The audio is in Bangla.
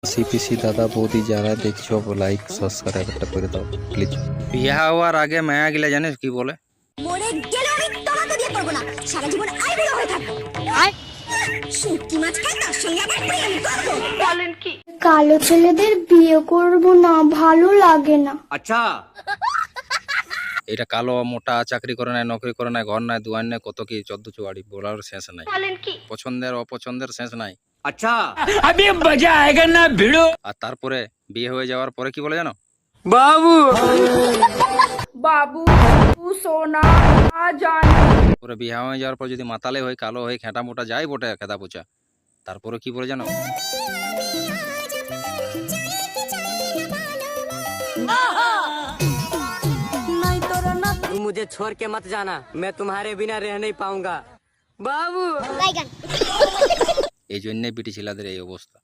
সিপিসি দাদা বৌদি যারা দেখছো লাইক সাবস্ক্রাইবটা করে দাও প্লিজ। বিয়ে হওয়ার আগে মায়া গিলা জানিস কি বলে? মরে গেলে আমি তোমাকে বিয়ে করব না, সারা জীবন আইবুড়ো হয়ে থাকবো। শুটকি মাছ খাই, তার সঙ্গে আবার প্রেম করবো। বলেন কি? কালো ছেলেদের বিয়ে করব না, ভালো লাগে না। আচ্ছা, এটা কালো মোটা চাকরি করে নাই, নকরি করে নাই, ঘর নাই, দুয়ার নাই, কত কি 14 বলার শেষ নাই। বলেন কি? পছন্দের অপছন্দের শেষ নাই। अच्छा अभी मजा आएगा ना भिड़ो। আর তারপরে বিয়ে হয়ে যাওয়ার পরে কি বলে জানো? बाबू বাবু সোনা জান। পরে বিয়ে হয়ে যাওয়ার পর যদি মাতালে হয়, কালো হয়, খেঁটা মোটা যাই বটে, খেদা পোচা, তারপরে কি বলে জানো? तुम मुझे छोड़ के मत जाना, मैं तुम्हारे बिना रह नहीं पाऊंगा बाबू। এই জন্যই বিটি ছেলেদের এই অবস্থা।